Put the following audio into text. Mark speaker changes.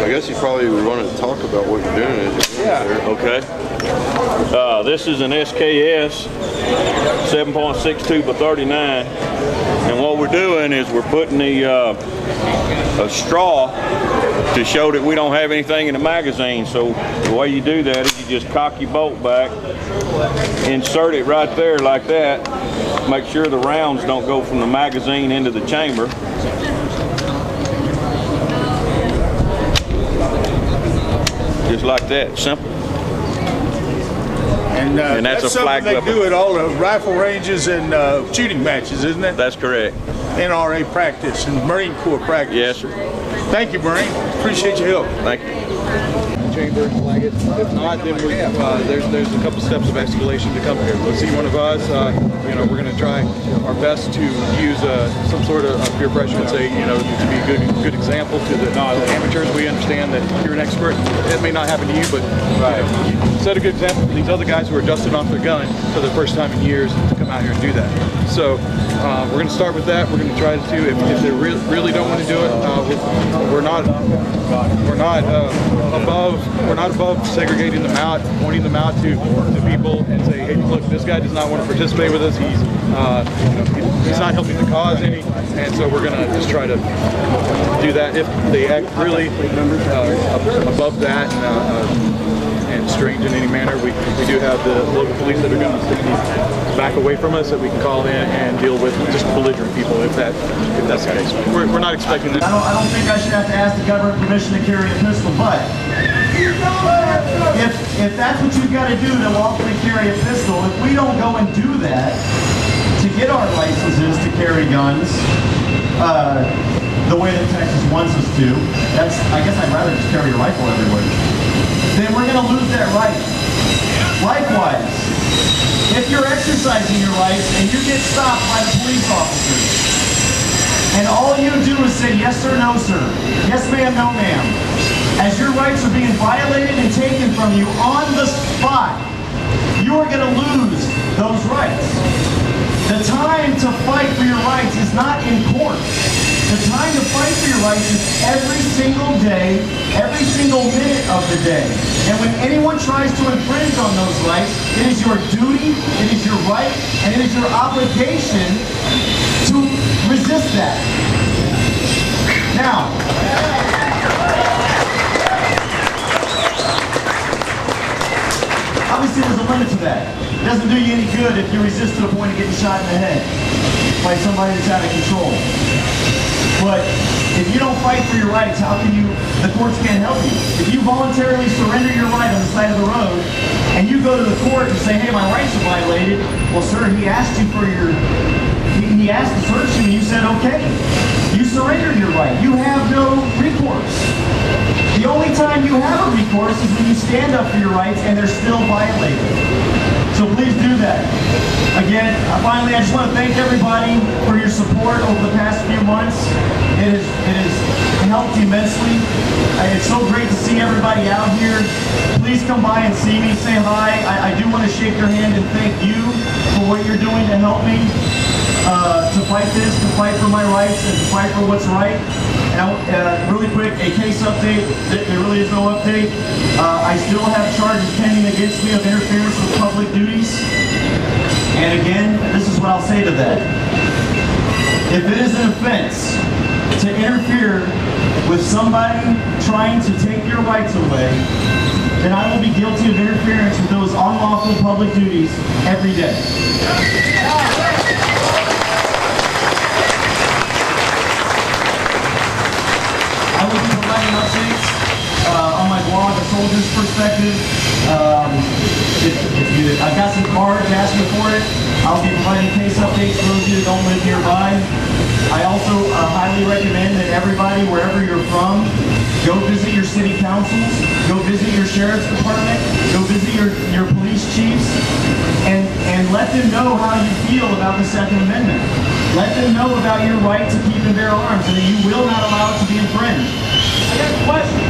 Speaker 1: I guess you probably would want to talk about what you're doing.
Speaker 2: Okay. This is an SKS 7.62 by 39, and what we're doing is we're putting a straw to show that we don't have anything in the magazine. So the way you do that is you just cock your bolt back, insert it right there like that, make sure the rounds don't go from the magazine into the chamber. Just like that, simple.
Speaker 3: And
Speaker 2: that's a
Speaker 3: something
Speaker 2: flag
Speaker 3: they
Speaker 2: weapon.
Speaker 3: do at all the rifle ranges and shooting matches, isn't it?
Speaker 2: That's correct.
Speaker 3: NRA practice and Marine Corps practice.
Speaker 2: Yes, sir.
Speaker 3: Thank you, Marine. Appreciate your help.
Speaker 2: Thank you.
Speaker 4: Chamber, flag it. If not, then there's a couple steps of escalation to come here. Let's see one of us. We're going to try our best to use some sort of peer pressure and say, to be a good example to the amateurs. We understand that you're an expert. It may not happen to you, but set a good example for these other guys who are dusting off their gun for the first time in years to come out here and do that. So we're going to start with that. We're going to try to, if they really don't want to do it, we're not above segregating them out, pointing them out to people and say, hey, look, this guy does not want to participate with us. He's not helping the cause any, and so we're going to just try to do that. If they act really above that and strange in any manner, we do have the local police that are going to back away from us that we can call in and deal with just belligerent people if that's the case. We're not expecting that.
Speaker 5: I don't think I should have to ask the government permission to carry a pistol, but if that's what you've got to do to lawfully carry a pistol, if we don't go and do that to get our licenses to carry guns the way that Texas wants us to, I guess I'd rather just carry a rifle everywhere. Then we're going to lose that right. Likewise, if you're exercising your rights and you get stopped by the police officers, and all you do is say yes sir, no sir, yes ma'am, no ma'am, as your rights are being violated and taken from you on the spot, you are going to lose those rights. The time to fight for your rights is not in court. The time to fight for your rights is every single day, every single minute of the day. And when anyone tries to infringe on those rights, it is your duty, it is your right, and it is your obligation to resist that. Now, obviously there's a limit to that. It doesn't do you any good if you resist to the point of getting shot in the head by somebody that's out of control. But if you don't fight for your rights, how can the courts can't help you. If you voluntarily surrender your right on the side of the road, and you go to the court and say, hey, my rights are violated, well, sir, he asked you for he asked to search you, and you said, okay. You surrendered your right. You have no recourse. The only time you have a recourse is when you stand up for your rights and they're still violated. So please do that. Again, finally, I just want to thank everybody for your support over the past few months. It has helped immensely. It's so great to see everybody out here. Please come by and see me, say hi. I do want to shake your hand and thank you for what you're doing to help me to fight this, to fight for my rights, and to fight for what's right. Now, really quick, a case update. There really is no update. I still have charges pending against me of interference with public duties. And again, this is what I'll say to that. If it is an offense to interfere with somebody trying to take your rights away, then I will be guilty of interference with those unlawful public duties every day. I will be providing updates on my blog, A Soldier's Perspective. I've got some cards asking for it. I'll be providing case updates for those of you that don't live nearby. I also highly recommend that everybody, wherever you're from, go visit your city councils, go visit your sheriff's department, go visit your police chiefs, and let them know how you feel about the Second Amendment. Let them know about your right to keep and bear arms and that you will not allow it to be infringed. I got a question.